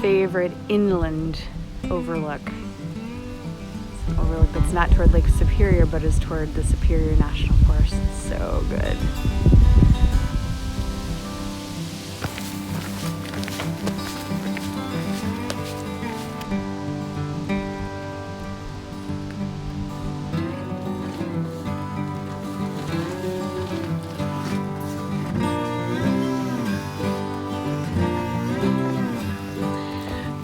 favorite inland overlook. It's an overlook that's not toward Lake Superior, but is toward the Superior National Forest. It's so good.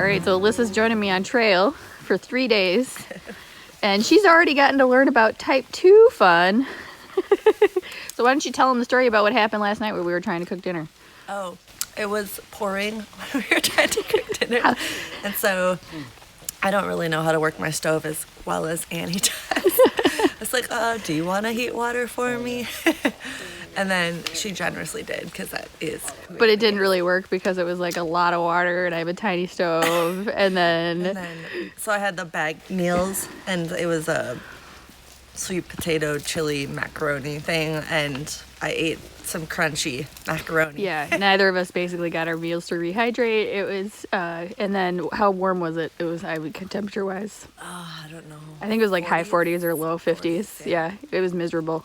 All right, so Alyssa's joining me on trail for 3 days, and she's already gotten to learn about type 2 fun. So why don't you tell them the story about what happened last night when we were trying to cook dinner? Oh, it was pouring when we were trying to cook dinner, and so I don't really know how to work my stove as well as Annie does. It's like, do you want to heat water for me? And then she generously did, because that is. But it didn't really work because it was like a lot of water and I have a tiny stove. And then so I had the bagged meals, and it was a sweet potato chili macaroni thing, and I ate some crunchy macaroni. Yeah, neither of us basically got our meals to rehydrate. It was, and then how warm was it? It was, temperature wise. Oh, I don't know. I think it was like 40s, high 40s or low 50s. 40s, yeah, it was miserable.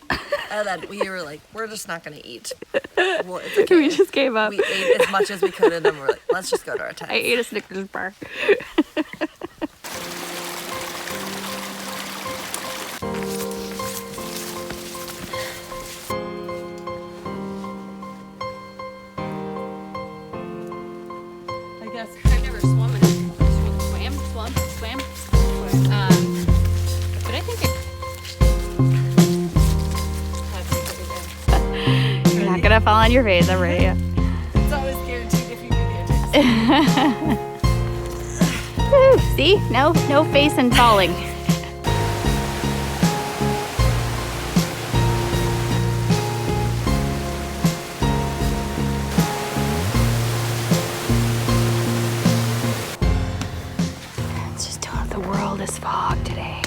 And then we were like, we're just not going to eat. Well, it's okay. We just gave up. We ate as much as we could, and then we're like, let's just go to our tent. I ate a Snickers bar. I've never swum in it. Swam. But I think you're not gonna fall on your face, I'm ready. It's always guaranteed if you do the Woo, see? No face and falling. This fog today,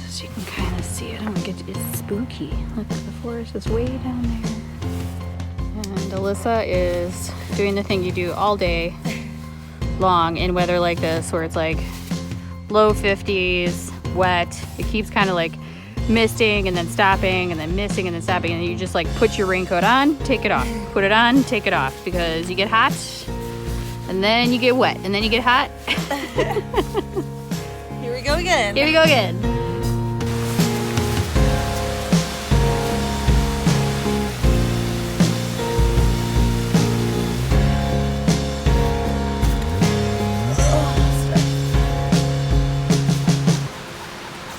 so you can kind of see it. It's spooky. Look, the forest is way down there. And Alyssa is doing the thing you do all day long in weather like this, where it's like low 50s, wet. It keeps kind of like misting and then stopping and then misting and then stopping, and you just like put your raincoat on, take it off, put it on, take it off, because you get hot and then you get wet and then you get hot. Here we go again. Here we go again. So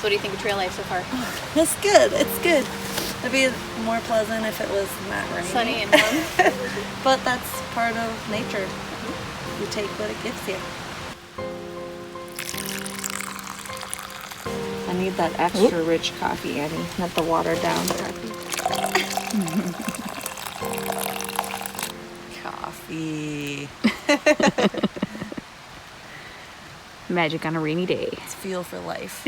what do you think of trail life so far? It's good. It's good. It'd be more pleasant if it was not raining. Sunny and warm. But that's part of nature. You take what it gives you. I need that extra rich coffee, Annie, not the watered down coffee. Coffee. Magic on a rainy day. It's fuel for life.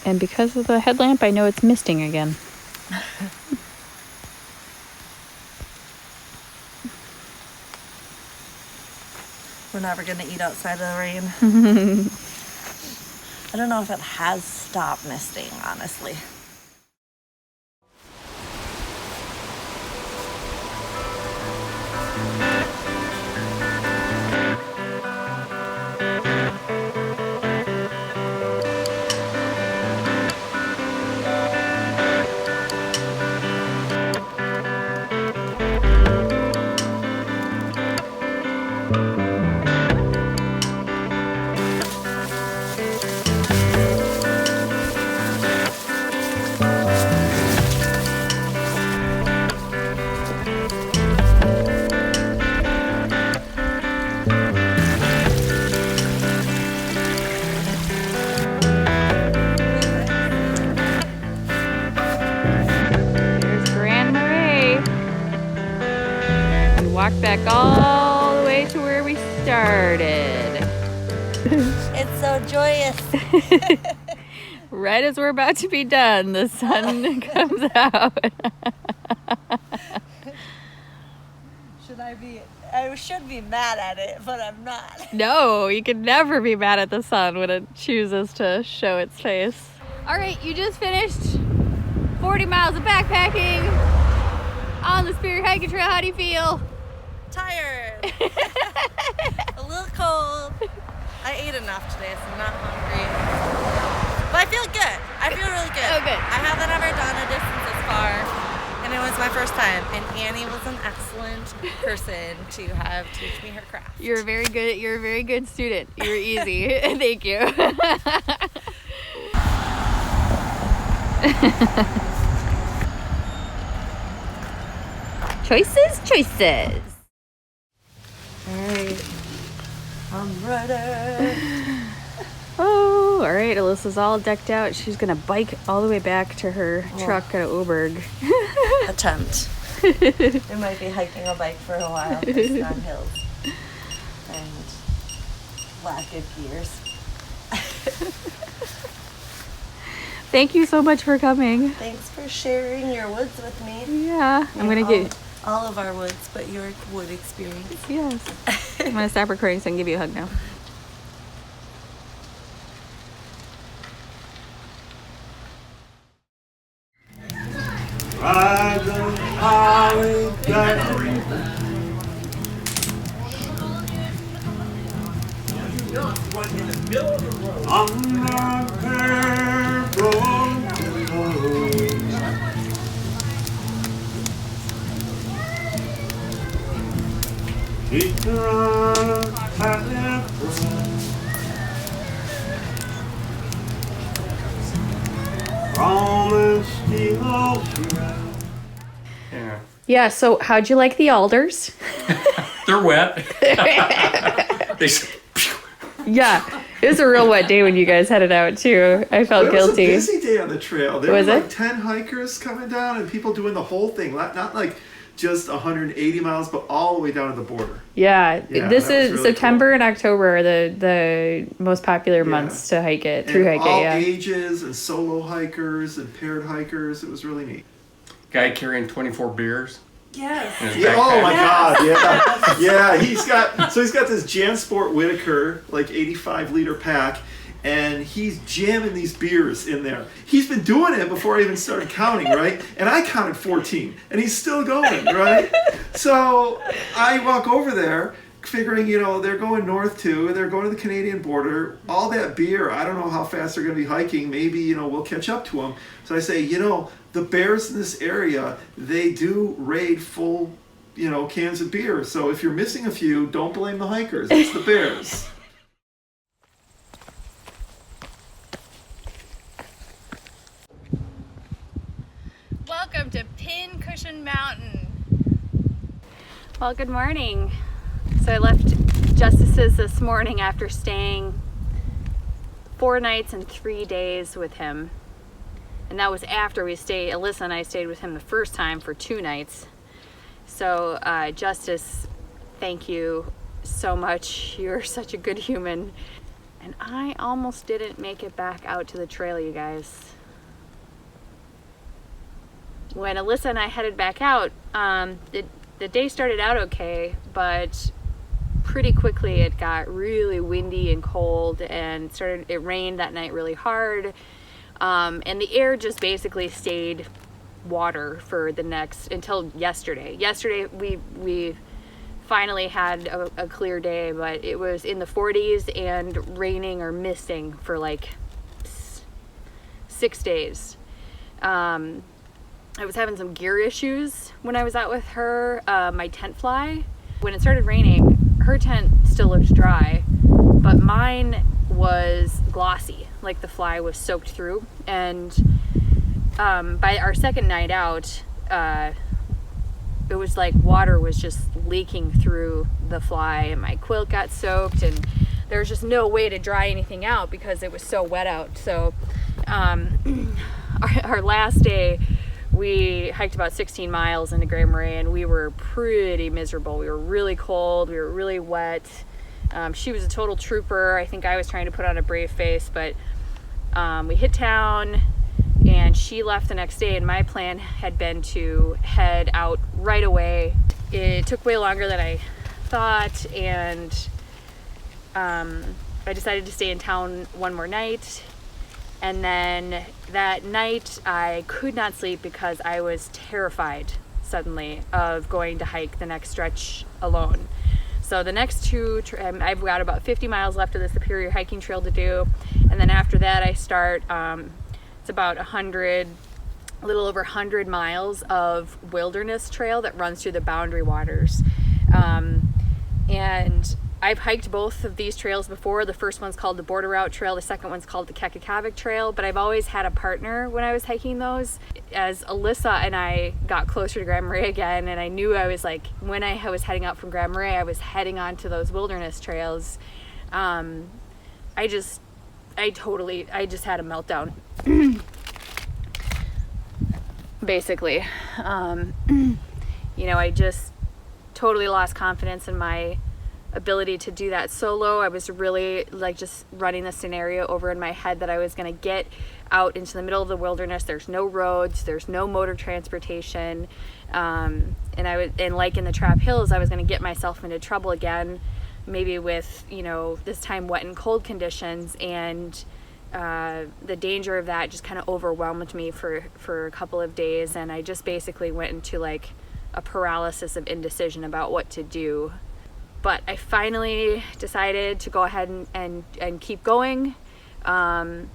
And because of the headlamp, I know it's misting again. We're never going to eat outside of the rain. I don't know if it has stopped misting, honestly. Walked back all the way to where we started. It's so joyous. Right as we're about to be done, the sun comes out. I should be mad at it, but I'm not. No, you can never be mad at the sun when it chooses to show its face. All right, you just finished 40 miles of backpacking on the Spirit Hiking Trail. How do you feel? Tired. A little cold. I ate enough today, so I'm not hungry. But I feel good. I feel really good. Oh, good. I haven't ever done a distance as far, and it was my first time. And Annie was an excellent person to have teach me her craft. You're a very good student. You're easy. Thank you. Choices. Alright. I'm ready. Oh, all right. Alyssa's all decked out. She's gonna bike all the way back to her truck at Oberg. Attempt. We might be hiking a bike for a while based on hills and lack of gears. Thank you so much for coming. Thanks for sharing your woods with me. Yeah, I'm gonna get all of our woods, but your wood experience. yes. I'm gonna stop recording so I can give you a hug now. Yeah, so how'd you like the alders? They're wet. Yeah, it was a real wet day when you guys headed out too. I felt guilty. It was a busy day on the trail. There Was were it? like 10 hikers coming down and people doing the whole thing. Not like just 180 miles, but all the way down to the border. Yeah, Yeah, this that was is really September and October are the most popular months to hike it, through hike all it, yeah. ages and solo hikers and paired hikers. It was really neat. Guy carrying 24 beers. Yes. in his Yeah, oh my backpack. God, yeah. Yeah, he's got this JanSport Whitaker, like 85 liter pack, and he's jamming these beers in there. He's been doing it before I even started counting, right? And I counted 14, and he's still going, right? So I walk over there, figuring, they're going north too, they're going to the Canadian border. All that beer, I don't know how fast they're going to be hiking. Maybe, we'll catch up to them. So I say, the bears in this area, they do raid full, cans of beer. So if you're missing a few, don't blame the hikers. It's the bears. Welcome to Pincushion Mountain. Well, good morning. So I left Justus's this morning after staying 4 nights and 3 days with him. And that was after Alyssa and I stayed with him the first time for 2 nights. So Justus, thank you so much. You're such a good human. And I almost didn't make it back out to the trail, you guys. When Alyssa and I headed back out, the day started out okay, but pretty quickly it got really windy and cold, and it rained that night really hard. And the air just basically stayed water for until yesterday. Yesterday we finally had a clear day, but it was in the 40s and raining or misting for like 6 days. I was having some gear issues when I was out with her. My tent fly, when it started raining, her tent still looked dry, but mine was glossy, like the fly was soaked through. And by our second night out, it was like water was just leaking through the fly, and my quilt got soaked, and there was just no way to dry anything out because it was so wet out. So our last day, we hiked about 16 miles into Grand Marais, and we were pretty miserable. We were really cold, we were really wet, She was a total trooper. I think I was trying to put on a brave face, but we hit town and she left the next day, and my plan had been to head out right away. It took way longer than I thought, and I decided to stay in town one more night. And then that night I could not sleep because I was terrified suddenly of going to hike the next stretch alone. So the next two, I've got about 50 miles left of the Superior hiking trail to do. And then after that I start, it's about a little over 100 miles of wilderness trail that runs through the Boundary Waters. And I've hiked both of these trails before. The first one's called the Border Route Trail. The second one's called the Kekakavik Trail. But I've always had a partner when I was hiking those. As Alyssa and I got closer to Grand Marais again, and I knew I was like, when I was heading out from Grand Marais, I was heading onto those wilderness trails. I just had a meltdown. Basically. I just totally lost confidence in my ability to do that solo. I was really like just running the scenario over in my head that I was going to get out into the middle of the wilderness. There's no roads, there's no motor transportation, and like in the Trap Hills, I was going to get myself into trouble again, maybe with this time wet and cold conditions, and the danger of that just kind of overwhelmed me for a couple of days, and I just basically went into like a paralysis of indecision about what to do. But I finally decided to go ahead and keep going. And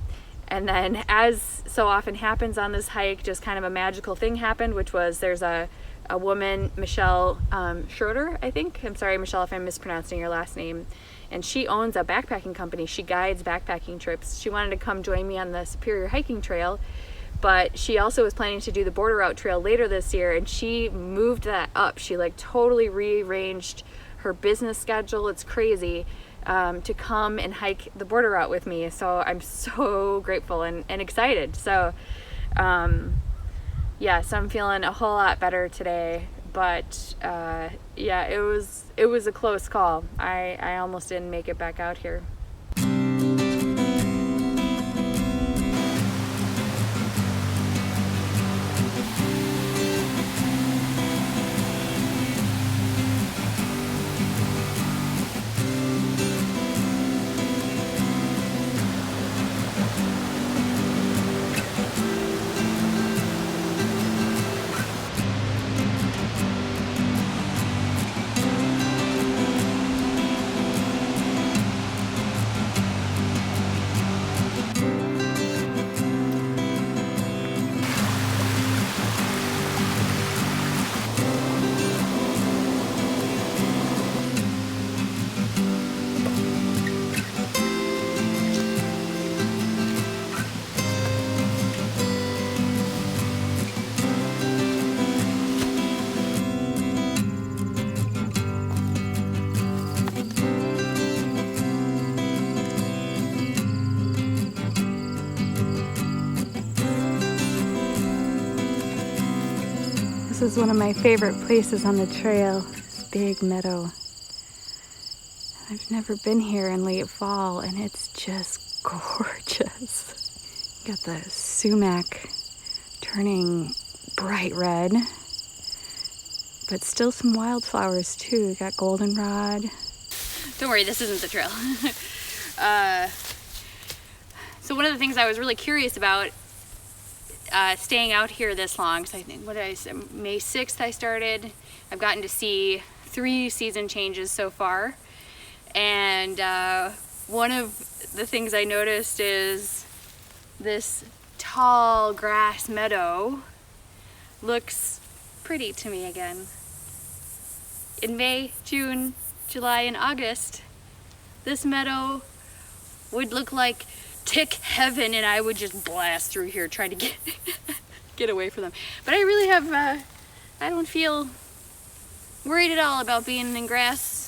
then, as so often happens on this hike, just kind of a magical thing happened, which was there's a woman, Michelle Schroeder, I think. I'm sorry, Michelle, if I'm mispronouncing your last name. And she owns a backpacking company. She guides backpacking trips. She wanted to come join me on the Superior hiking trail, but she also was planning to do the Border Route Trail later this year, and she moved that up. She like totally rearranged her business schedule. It's crazy, to come and hike the Border Route with me. So I'm so grateful and excited. So so I'm feeling a whole lot better today, but it was a close call. I almost didn't make it back out here. This is one of my favorite places on the trail, this big meadow. I've never been here in late fall, and it's just gorgeous. You got the sumac turning bright red, but still some wildflowers too. You got goldenrod. Don't worry, this isn't the trail. So one of the things I was really curious about staying out here this long, so I think, May 6th I started. I've gotten to see 3 season changes so far. And one of the things I noticed is this tall grass meadow looks pretty to me again. In May, June, July, and August, this meadow would look like tick heaven, and I would just blast through here trying to get away from them. But I really have, I don't feel worried at all about being in grass.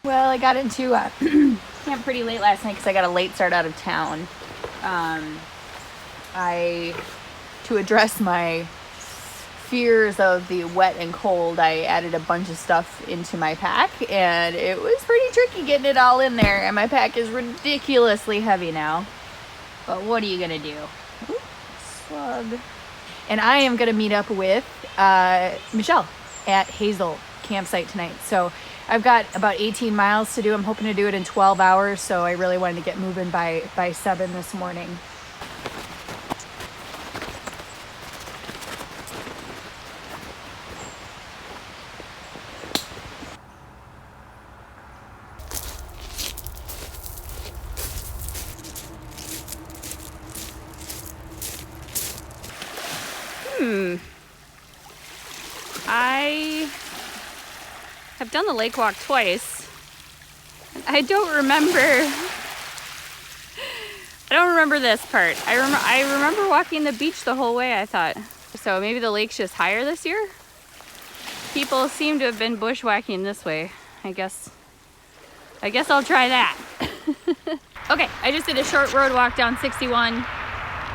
Well, I got into camp pretty late last night because I got a late start out of town. To address my fears of the wet and cold, I added a bunch of stuff into my pack, and it was pretty tricky getting it all in there, and my pack is ridiculously heavy now. But what are you gonna do? Ooh, slug. And I am gonna meet up with Michelle at Hazel campsite tonight. So I've got about 18 miles to do. I'm hoping to do it in 12 hours, so I really wanted to get moving by 7 this morning. I have done the lake walk twice. I don't remember this part. I remember walking the beach the whole way, I thought. So maybe the lake's just higher this year? People seem to have been bushwhacking this way. I guess I'll try that. Okay, I just did a short road walk down 61.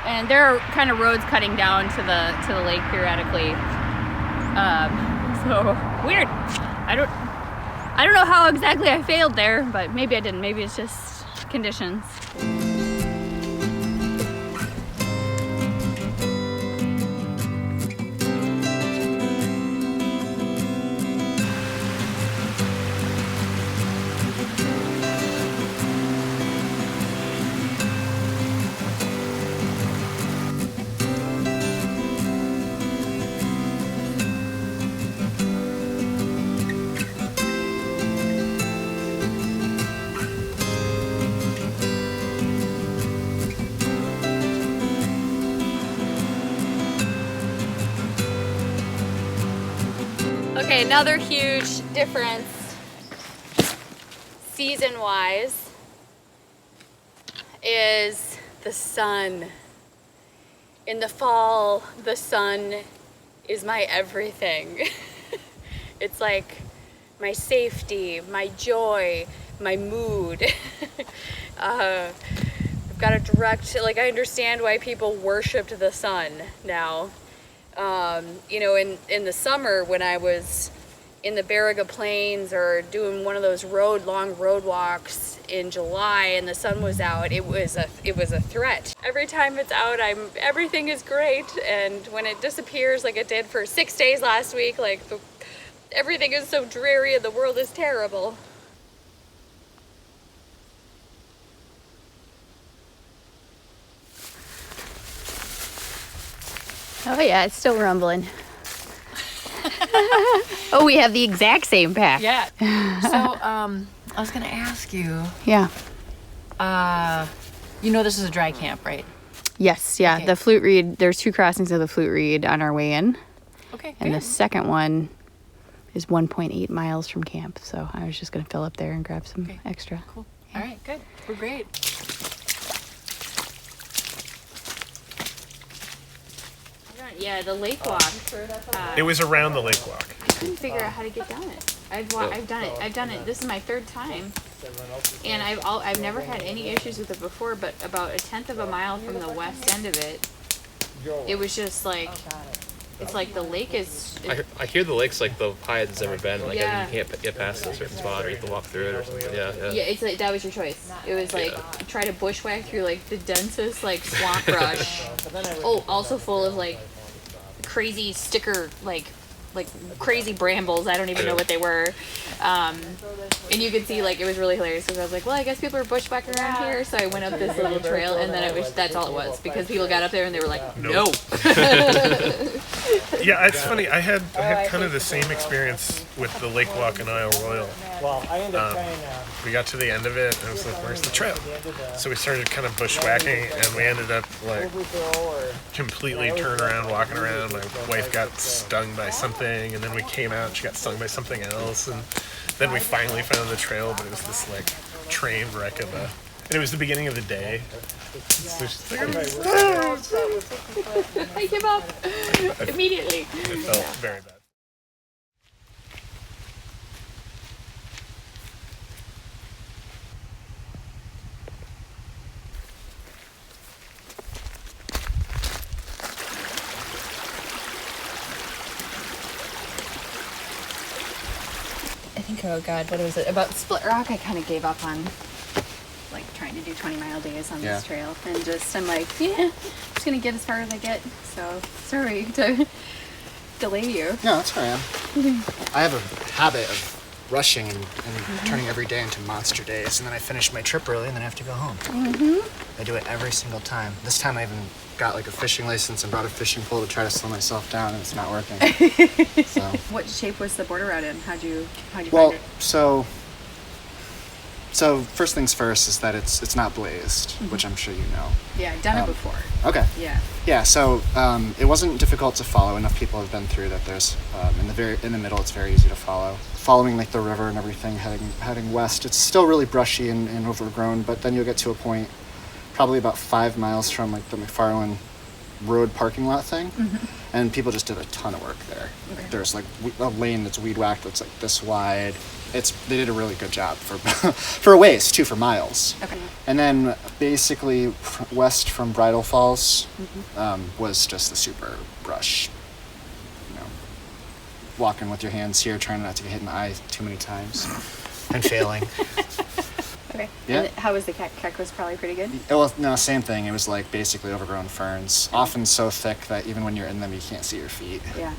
And there are kind of roads cutting down to the lake periodically. So weird. I don't know how exactly I failed there, but maybe I didn't. Maybe it's just conditions. Okay, another huge difference season-wise is the sun. In the fall, the sun is my everything. It's like my safety, my joy, my mood. I've got a direct, like, I understand why people worshipped the sun now. You know, in the summer when I was in the Barriga Plains or doing one of those long road walks in July and the sun was out, it was a threat. Every time it's out, everything is great, and when it disappears like it did for 6 days last week, like everything is so dreary and the world is terrible. Oh yeah, it's still rumbling. Oh, we have the exact same pack. Yeah. So, I was gonna ask you. Yeah. You know this is a dry camp, right? Yes, yeah. Okay. The Flute Reed, there's 2 crossings of the Flute Reed on our way in. Okay. And good. the second one is 1.8 miles from camp. So I was just going to fill up there and grab some extra. Cool. Yeah. All right, good. We're great. Yeah, the lake walk. It was around the lake walk. I couldn't figure out how to get down it. I've done it. This is my 3rd time, and I've never had any issues with it before. But about 1/10 of a mile from the west end of it, it was just like, it's like the lake is. I hear the lake's like the highest it's ever been. Like Yeah. you can't get past a certain spot, or you have to walk through it or something. Yeah. Yeah, it's like that was your choice. It was like try to bushwhack through like the densest like swamp brush. Oh, also full of like crazy sticker like crazy brambles. I don't even know what they were. And you could see like it was really hilarious because I was like, well, I guess people are bushwhacking around here, so I went up this little trail, and then that's all it was, because people got up there and they were like, no. Yeah, it's funny. I had kind of the same experience with the lake walk in Isle Royale. We got to the end of it and it was like, where's the trail? So we started kind of bushwhacking, and we ended up like completely turned around walking around. My wife got stung by something, and then we came out and she got stung by something else, and then we finally found the trail, but it was this like train wreck of a, and it was the beginning of the day. So she's like, I give up immediately. it felt very bad. think, oh God, what was it? About Split Rock, I kind of gave up on like trying to do 20-mile days on this trail. And just, I'm like, yeah, just gonna get as far as I get. So, sorry to delay you. No, that's where I am. I have a habit of rushing and turning every day into monster days, and then I finish my trip early and then I have to go home. I do it every single time. This time I even got like a fishing license and brought a fishing pole to try to slow myself down, and it's not working. So. What shape was the border route in? How'd you find it? So first things first is that it's not blazed, which I'm sure you know. Yeah, I've done it before. Okay. Yeah. Yeah, so it wasn't difficult to follow. Enough people have been through that. There's in the middle, it's very easy to follow. Following like the river and everything, heading west, it's still really brushy and overgrown. But then you'll get to a point, probably about 5 miles from like the McFarland Road parking lot thing, and people just did a ton of work there. Okay. There's like a lane that's weed whacked that's like this wide. They did a really good job for for a ways too, for miles. Okay. And then basically west from Bridal Falls was just the super brush. You know, walking with your hands here, trying not to get hit in the eye too many times, and failing. Okay. Yeah. And how was the Keck was probably pretty good? Well, no, same thing. It was like basically overgrown ferns, often so thick that even when you're in them, you can't see your feet. Yeah.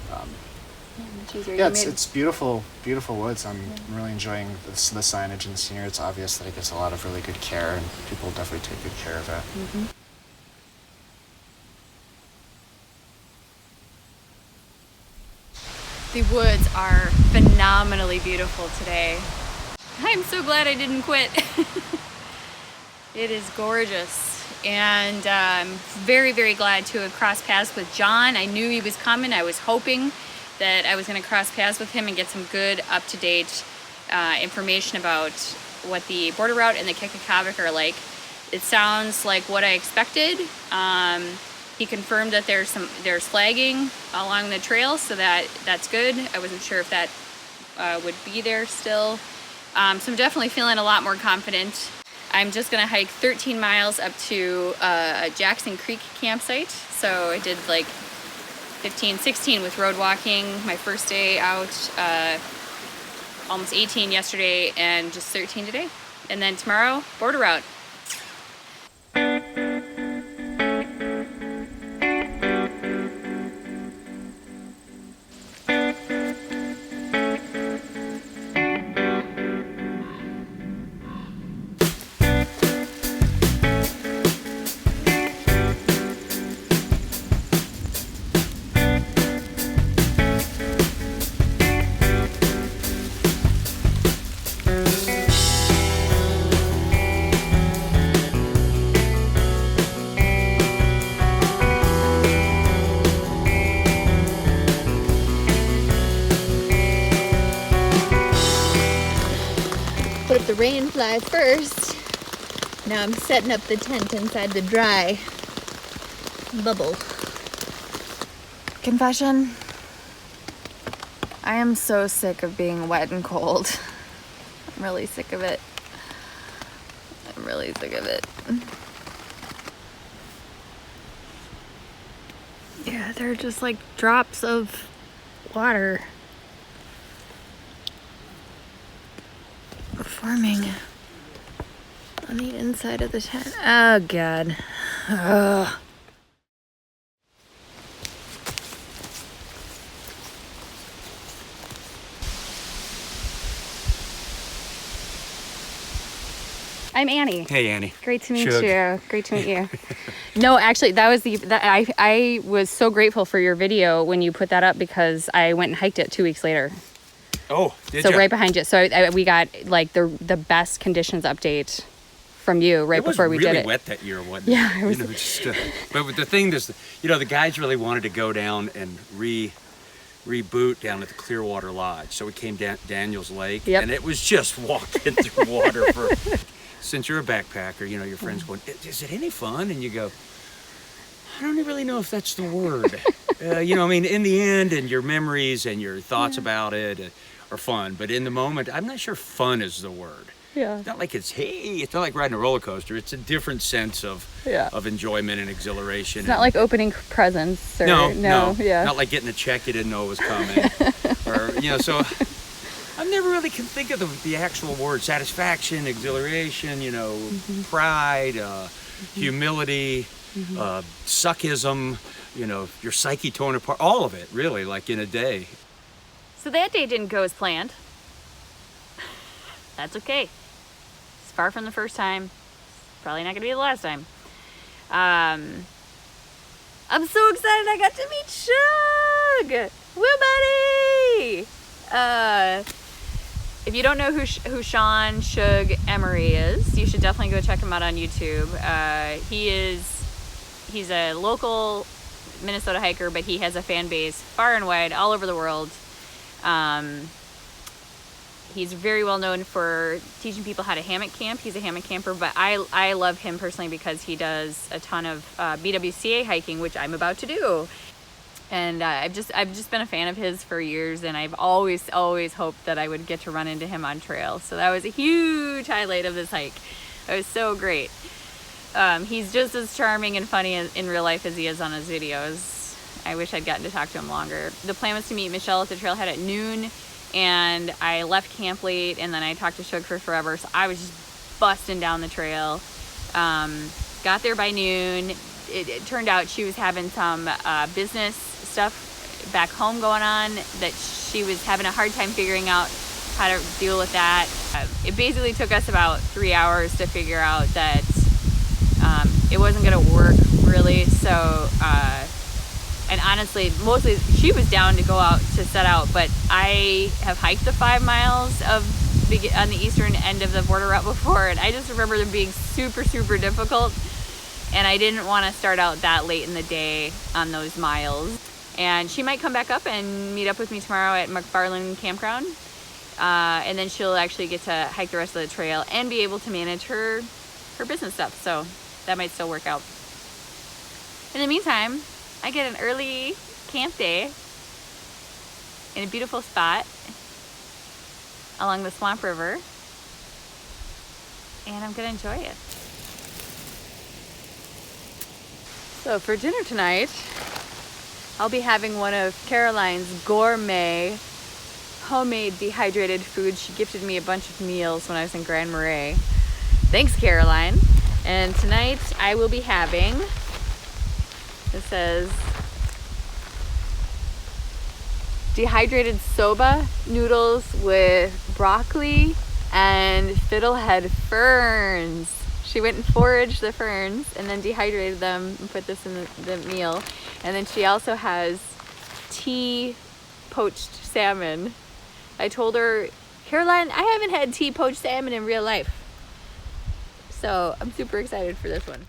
It's beautiful, beautiful woods. I'm really enjoying the signage and the scenery. It's obvious that it gets a lot of really good care, and people definitely take good care of it. The woods are phenomenally beautiful today. I'm so glad I didn't quit. It is gorgeous, and I'm very, very glad to have crossed paths with John. I knew he was coming. I was hoping that I was going to cross paths with him and get some good, up-to-date information about what the border route and the Kekakavik are like. It sounds like what I expected. He confirmed that there's flagging along the trail, so that's good. I wasn't sure if that would be there still. So I'm definitely feeling a lot more confident. I'm just gonna hike 13 miles up to a Jackson Creek campsite. So I did like 15, 16 with road walking my first day out, almost 18 yesterday, and just 13 today. And then tomorrow, border route. Put up the rain fly first. Now I'm setting up the tent inside the dry bubble. Confession, I am so sick of being wet and cold. I'm really sick of it. I'm really sick of it. Yeah, they're just like drops of water forming on the inside of the tent. Oh God. Ugh. I'm Annie. Hey, Annie. Great to meet Shug. you. Great to meet you. No, actually, I was so grateful for your video when you put that up, because I went and hiked it 2 weeks later. Oh, did So ya? right behind you. So we got like the best conditions update from you right before we did it. It was really wet that year, wasn't it? Yeah, it was. You know, but the thing is, the guys really wanted to go down and reboot down at the Clearwater Lodge. So we came down Daniels Lake, Yep. and it was just walking through water for. Since you're a backpacker, your friends going, is it any fun? And you go, I don't really know if that's the word. In the end, and your memories and your thoughts about it are fun. But in the moment, I'm not sure fun is the word. Yeah. It's not like it's not like riding a roller coaster. It's a different sense of enjoyment and exhilaration. It's not like opening presents or no, yeah. not like getting a check you didn't know was coming. So I'm never really can think of the actual word. Satisfaction, exhilaration, you know, pride, humility, suckism, you know, your psyche torn apart, all of it, really, like in a day. So that day didn't go as planned. That's okay. It's far from the first time. Probably not gonna be the last time. I'm so excited I got to meet Shug! Woo, buddy! If you don't know who Shug Emery is, you should definitely go check him out on YouTube. He's a local Minnesota hiker, but he has a fan base far and wide all over the world. He's very well known for teaching people how to hammock camp. He's a hammock camper, but I love him personally because he does a ton of BWCA hiking, which I'm about to do. And I've just been a fan of his for years, and I've always hoped that I would get to run into him on trail. So that was a huge highlight of this hike. It was so great. He's just as charming and funny in real life as he is on his videos. I wish I'd gotten to talk to him longer. The plan was to meet Michelle at the trailhead at noon, and I left camp late, and then I talked to Shug for forever, so I was just busting down the trail. Got there by noon. It turned out she was having some business stuff back home going on that she was having a hard time figuring out how to deal with that. It basically took us about 3 hours to figure out that it wasn't gonna work really. So, and honestly, mostly she was down to go out to set out, but I have hiked the 5 miles on the eastern end of the border route before, and I just remember them being super, super difficult. And I didn't want to start out that late in the day on those miles. And she might come back up and meet up with me tomorrow at McFarland Campground. And then she'll actually get to hike the rest of the trail and be able to manage her business stuff. So that might still work out. In the meantime, I get an early camp day in a beautiful spot along the Swamp River. And I'm going to enjoy it. So for dinner tonight, I'll be having one of Caroline's gourmet homemade dehydrated food. She gifted me a bunch of meals when I was in Grand Marais. Thanks, Caroline. And tonight I will be having, it says, dehydrated soba noodles with broccoli and fiddlehead ferns. She went and foraged the ferns and then dehydrated them and put this in the meal. And then she also has tea poached salmon. I told her, Caroline, I haven't had tea poached salmon in real life. So I'm super excited for this one.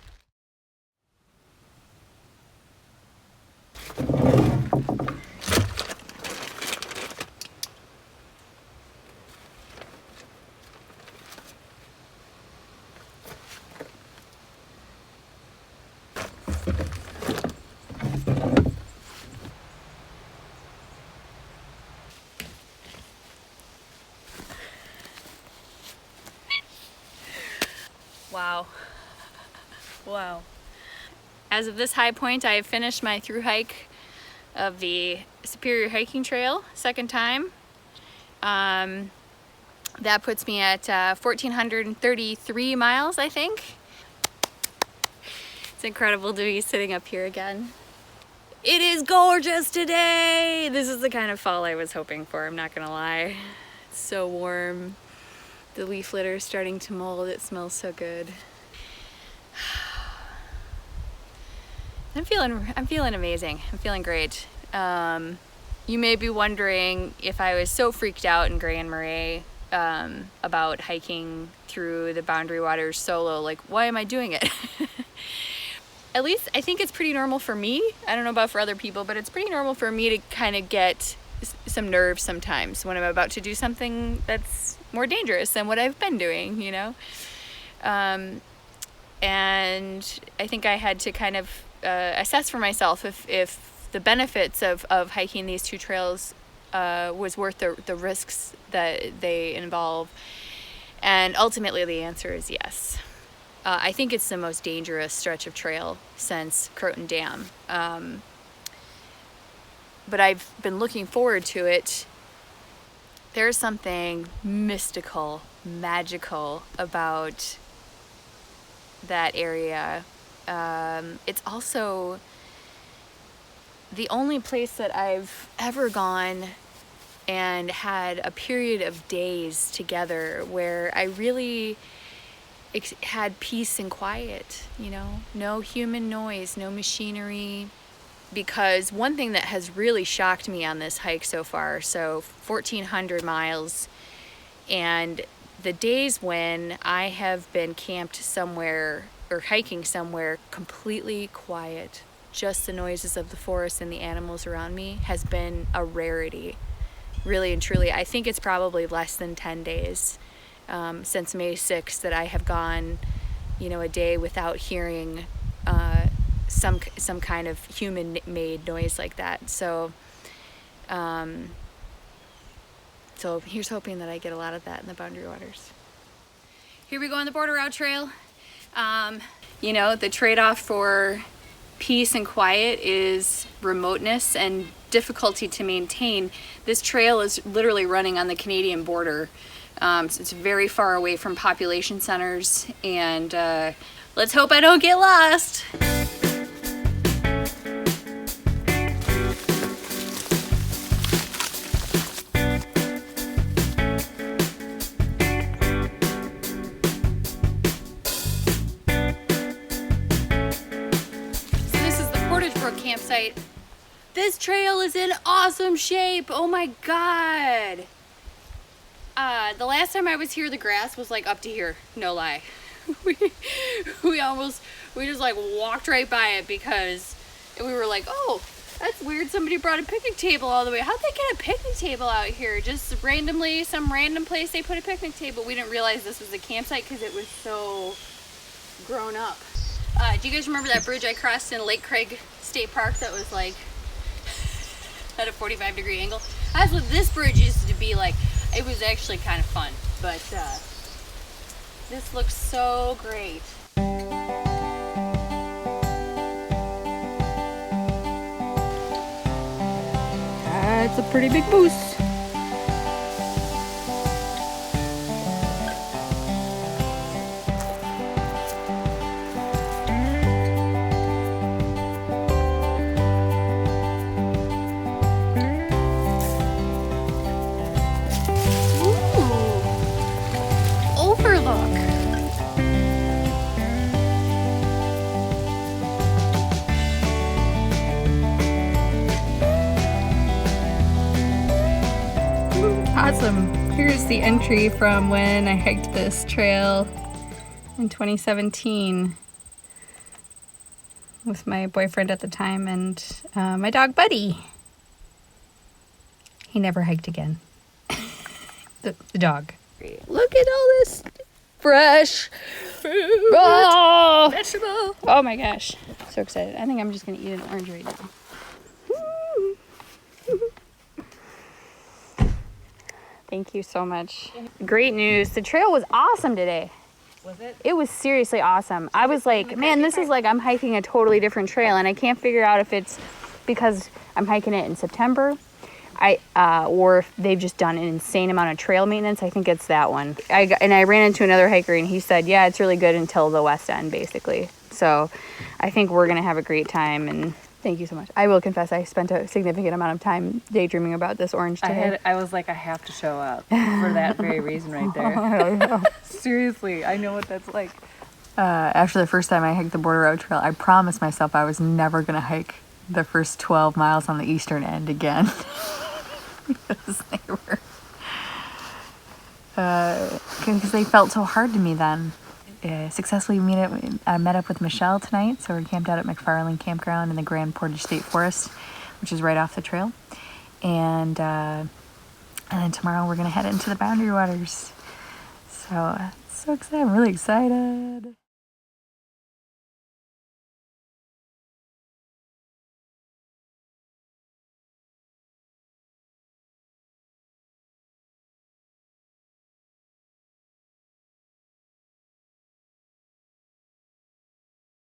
Wow. As of this high point, I have finished my through hike of the Superior Hiking Trail, second time. That puts me at 1,433 miles, I think. It's incredible to be sitting up here again. It is gorgeous today! This is the kind of fall I was hoping for, I'm not gonna lie. It's so warm. The leaf litter is starting to mold, it smells so good. I'm feeling amazing. I'm feeling great. You may be wondering if I was so freaked out in Grand Marais about hiking through the Boundary Waters solo, like, why am I doing it? At least I think it's pretty normal for me. I don't know about for other people, but it's pretty normal for me to kind of get some nerves sometimes when I'm about to do something that's more dangerous than what I've been doing, you know? And I think I had to kind of assess for myself if the benefits of hiking these two trails was worth the risks that they involve. And ultimately the answer is yes. I think it's the most dangerous stretch of trail since Croton Dam. But I've been looking forward to it there's something mystical, magical about that area. It's also the only place that I've ever gone and had a period of days together where I really had peace and quiet, you know, no human noise, no machinery. Because one thing that has really shocked me on this hike so far, so 1,400 miles, and the days when I have been camped somewhere or hiking somewhere completely quiet, just the noises of the forest and the animals around me, has been a rarity, really and truly. I think it's probably less than 10 days since May 6th that I have gone, you know, a day without hearing some kind of human-made noise like that. So here's hoping that I get a lot of that in the Boundary Waters. Here we go on the Border Route Trail. You know, the trade-off for peace and quiet is remoteness and difficulty to maintain. This trail is literally running on the Canadian border. So it's very far away from population centers, and let's hope I don't get lost. Campsite. This trail is in awesome shape. Oh my god. The last time I was here, the grass was like up to here. No lie. we just like walked right by it because we were like, oh, that's weird. Somebody brought a picnic table all the way. How'd they get a picnic table out here? Just randomly, some random place they put a picnic table. We didn't realize this was a campsite because it was so grown up. Do you guys remember that bridge I crossed in Lake Craig State Park that was like at a 45-degree angle? That's what this bridge used to be like. It was actually kind of fun, but this looks so great. That's a pretty big boost. Awesome. Here's the entry from when I hiked this trail in 2017 with my boyfriend at the time and my dog Buddy. He never hiked again. the dog. Look at all this fresh food. Oh, vegetable. Oh my gosh. So excited. I think I'm just going to eat an orange right now. Thank you so much. Great news. The trail was awesome today. Was it? It was seriously awesome. I was like, man, this is like I'm hiking a totally different trail, and I can't figure out if it's because I'm hiking it in September, or if they've just done an insane amount of trail maintenance. I think it's that one. I ran into another hiker, and he said, yeah, it's really good until the west end, basically. So I think we're gonna have a great time, and thank you so much. I will confess, I spent a significant amount of time daydreaming about this orange today. I was like, I have to show up for that very reason right there. Seriously, I know what that's like. After the first time I hiked the Border Road Trail, I promised myself I was never going to hike the first 12 miles on the eastern end again. Because they felt so hard to me then. Successfully met up with Michelle tonight, so we're camped out at McFarland Campground in the Grand Portage State Forest, which is right off the trail. And then tomorrow we're gonna head into the Boundary Waters. So excited! I'm really excited.